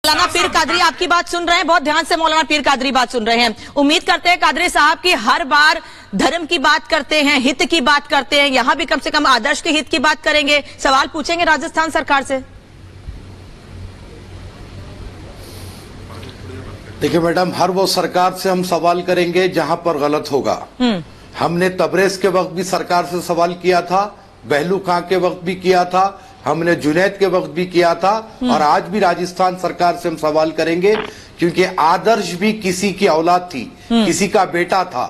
मौलाना पीर कादरी आपकी बात सुन रहे हैं, बहुत ध्यान से मौलाना पीर कादरी बात सुन रहे हैं। उम्मीद करते हैं कादरी साहब की हर बार धर्म की बात करते हैं, हित की बात करते हैं, यहाँ भी कम से कम आदर्श के हित की बात करेंगे। सवाल पूछेंगे राजस्थान सरकार से। देखिए मैडम, हर वो सरकार से हम सवाल करेंगे जहां पर गलत होगा। हमने तबरेज के वक्त भी सरकार से सवाल किया था, बहलू खां के वक्त भी किया था, हमने जुनैद के वक्त भी किया था और आज भी राजस्थान सरकार से हम सवाल करेंगे, क्योंकि आदर्श भी किसी की औलाद थी, किसी का बेटा था,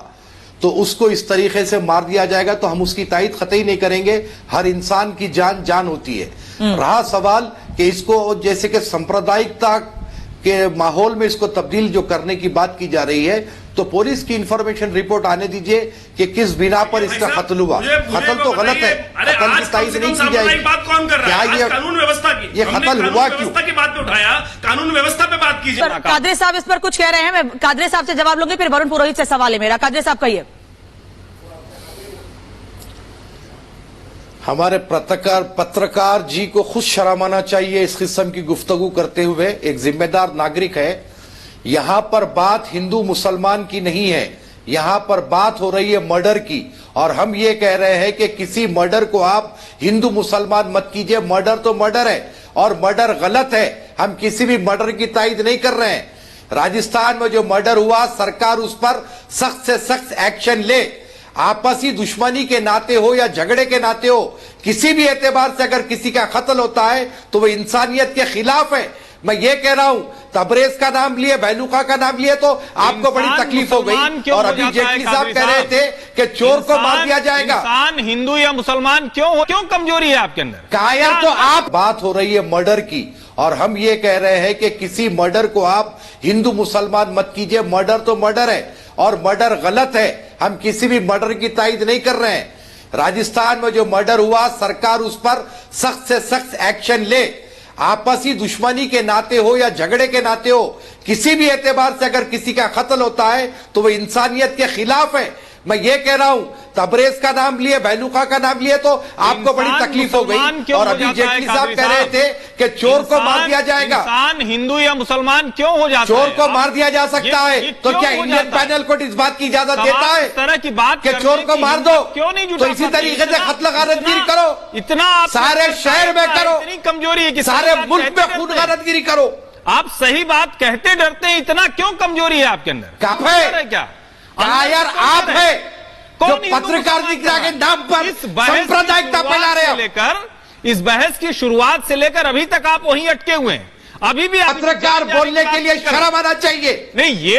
तो उसको इस तरीके से मार दिया जाएगा तो हम उसकी तायद कतई नहीं करेंगे। हर इंसान की जान जान होती है। रहा सवाल कि इसको जैसे कि सांप्रदायिकता के माहौल में इसको तब्दील जो करने की बात की जा रही है, तो पुलिस की इंफॉर्मेशन रिपोर्ट आने दीजिए कि किस बिना पर इसका कत्ल हुआ। कत्ल तो गलत है, कत्ल की तायद नहीं की जाएगी। बात कौन कर रहा है? क्या कानून व्यवस्था की, ये कत्ल हुआ क्यों? की बात पे उठाया, कानून व्यवस्था पे बात कीजिए। कादरी साहब इस पर कुछ कह रहे हैं, मैं कादरी साहब से जवाब लूंगी, फिर वरुण पुरोहित से सवाल है मेरा। कादरी साहब कहिए। हमारे पत्रकार जी को खुद शर्म आना चाहिए इस किस्म की गुफ्तगू करते हुए। एक जिम्मेदार नागरिक है। यहां पर बात हिंदू मुसलमान की नहीं है, यहां पर बात हो रही है मर्डर की, और हम ये कह रहे हैं कि किसी मर्डर को आप हिंदू मुसलमान मत कीजिए। मर्डर तो मर्डर है और मर्डर गलत है। हम किसी भी मर्डर की तायद नहीं कर रहे हैं। राजस्थान में जो मर्डर हुआ, सरकार उस पर सख्त से सख्त एक्शन ले। आपसी दुश्मनी के नाते हो या झगड़े के नाते हो, किसी भी एतबार से अगर किसी का कत्ल होता है तो वो इंसानियत के खिलाफ है। मैं ये कह रहा हूं, तबरेज का नाम लिए, बहलूका का नाम लिए तो आपको बड़ी तकलीफ हो गई। और अभी जेटली साहब कह रहे थे कि चोर को मार दिया जाएगा। इंसान हिंदू या मुसलमान क्यों कमजोरी है आपके अंदर? कायर तो आप। बात हो रही है मर्डर की, और हम ये कह रहे हैं कि किसी मर्डर को आप हिंदू मुसलमान मत कीजिए। मर्डर तो मर्डर है और मर्डर गलत है। हम किसी भी मर्डर की तायद नहीं कर रहे हैं। राजस्थान में जो मर्डर हुआ, सरकार उस पर सख्त से सख्त एक्शन ले। आपसी दुश्मनी के नाते हो या झगड़े के नाते हो, किसी भी एतबार से अगर किसी का कत्ल होता है तो वो इंसानियत के खिलाफ है। मैं ये कह रहा हूं, तबरेज का नाम लिए, बहलूका का नाम लिए तो आपको बड़ी तकलीफ हो गई। और अभी जेटली साहब कह रहे थे कि चोर को मार दिया जाएगा। इंसान हिंदू या मुसलमान क्यों हो जाता है? चोर को मार दिया जा सकता है, तो क्या इंडियन पैनल कोर्ट इस बात की इजाजत देता है? इस तरह की बात कि चोर को मार दो, क्यों नहीं? तो इसी तरीके से कत्ल गारतगिरी करो, इतना सारे शहर में करो, इतनी कमजोरी है कि सारे मुल्क में खून गारतगिरी करो। आप सही बात कहते डरते हैं, इतना क्यों कमजोरी है आपके अंदर? काफे क्या कायर आप है जो पत्रकारिता के नाम पर सांप्रदायिकता फैला रहे हैं। लेकर इस बहस की शुरुआत से लेकर अभी तक आप वहीं अटके हुए हैं। अभी भी पत्रकार बोलने के लिए शर्म आना चाहिए। नहीं, ये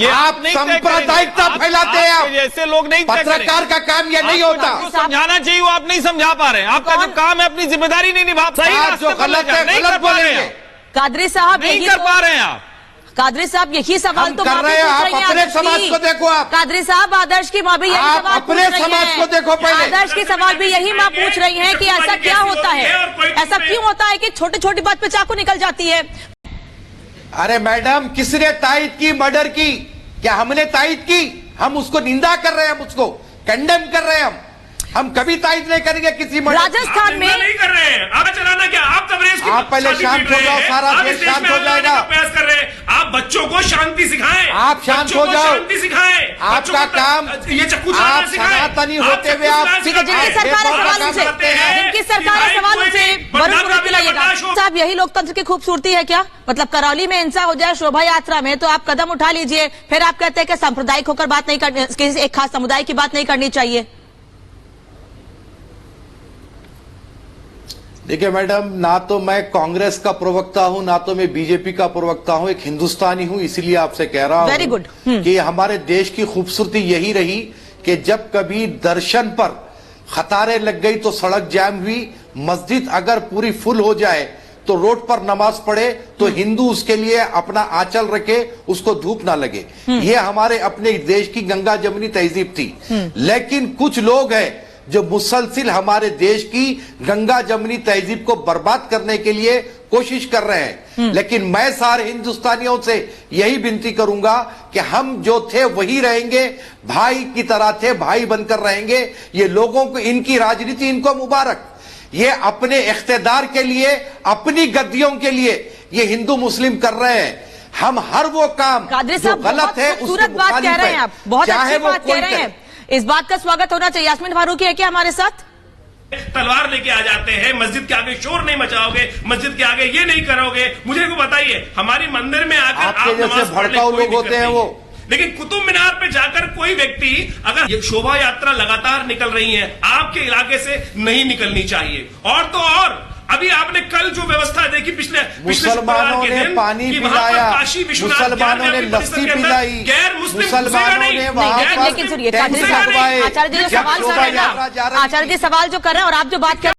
आप सांप्रदायिकता फैलाते हैं। आप जैसे लोग नहीं, पत्रकार का काम ये नहीं होता। समझाना चाहिए, वो आप नहीं समझा पा रहे हैं। आपका जो काम है अपनी जिम्मेदारी नहीं निभा पा रहे हैं। जो गलत है गलत बोलेंगे। कादरी साहब नहीं कर पा रहे हैं आप। कादरी साहब यही सवाल तो कर रहे हैं। आप अपने समाज को देखो। आप कादरी साहब, आदर्श की माँ भी यही सवाल अपने समाज को देखो पहले। आदर्श की सवाल भी यही माँ पूछ रही हैं कि ऐसा क्या होता है, ऐसा क्यों होता है कि छोटी छोटी बात पे चाकू निकल जाती है? अरे मैडम, किसने तायद की मर्डर की? क्या हमने तायद की? हम उसको निंदा कर रहे हैं, हम उसको कंडेम कर रहे हैं। हम कभी तायद नहीं करेंगे किसी मर्डर। राजस्थान में नहीं कर रहे हैं। आप चलाना क्या? आप तबरेज की आप पहले शांत हो जाओ, सारा देश शांत हो जाएगा। प्रयास कर रहे हैं। आप बच्चों को शांति सिखाएं। आप शांत हो जाओ, शांति सिखाएं। आपका काम ये चक्कू आप चलाना सिखाएं। सनातनी होते हुए आप जिनकी सरकार है सवाल उनसे, जिनकी सरकार है सवाल उनसे वरुण पुरोहित दिलाइएगा। साहब, यही लोकतंत्र की खूबसूरती है क्या? मतलब करौली में हिंसा हो जाए शोभा यात्रा में तो आप कदम उठा लीजिए, फिर आप कहते हैं कि सांप्रदायिक होकर बात नहीं करनी, किसी एक खास समुदाय की बात नहीं करनी चाहिए। देखिए मैडम, ना तो मैं कांग्रेस का प्रवक्ता हूं, ना तो मैं बीजेपी का प्रवक्ता हूं, एक हिंदुस्तानी हूं, इसीलिए आपसे कह रहा हूं। Very good. कि हमारे देश की खूबसूरती यही रही कि जब कभी दर्शन पर कतारें लग गई तो सड़क जाम हुई। मस्जिद अगर पूरी फुल हो जाए तो रोड पर नमाज पढ़े तो हिंदू उसके लिए अपना आंचल रखे, उसको धूप ना लगे। ये हमारे अपने देश की गंगा जमुनी तहजीब थी। लेकिन कुछ लोग हैं जो मुसलसिल हमारे देश की गंगा जमुनी तहजीब को बर्बाद करने के लिए कोशिश कर रहे हैं। लेकिन मैं सारे हिंदुस्तानियों से यही विनती करूंगा कि हम जो थे वही रहेंगे, भाई की तरह थे, भाई बनकर रहेंगे। ये लोगों को, इनकी राजनीति इनको मुबारक। ये अपने इख्तिदार के लिए, अपनी गद्दियों के लिए ये हिंदू मुस्लिम कर रहे हैं। हम हर वो काम कादरी जो साहब गलत बहुत है उसके खूबसूरत बात मुखालिफ कह रहे है। हैं आप, बहुत चाहे अच्छी वो बात कोई कह रहे करे। हैं। इस बात का स्वागत होना चाहिए। यास्मीन फारूकी है क्या हमारे साथ? तलवार लेके आ जाते हैं, मस्जिद के आगे शोर नहीं मचाओगे, मस्जिद के आगे ये नहीं करोगे। मुझे को बताइए, हमारी मंदिर में आकर आपके आप जैसे नमाज पढ़ ले, भड़काऊ कोई लोग दिक्कत होते हैं नहीं वो। है। लेकिन कुतुब मीनार पे जाकर कोई व्यक्ति, अगर ये शोभा यात्रा लगातार निकल रही है, आपके इलाके से नहीं निकलनी चाहिए। और तो और अभी आपने कल जो व्यवस्था देखी पिछले मुसलमानों ने पानी पिलाया, मुसलमानों ने लस्सी पिलाई, गैर मुस्लिम मुसलमानों ने वहां लेकिन पर सुनिए टेंट कादरी साहब, लगवाए। आचार्य जी जो जब सवाल कर शोभा रहे हैं यात्रा ना, जा रही आचार्य जी सवाल जो कर रहे हैं और आप जो बात कर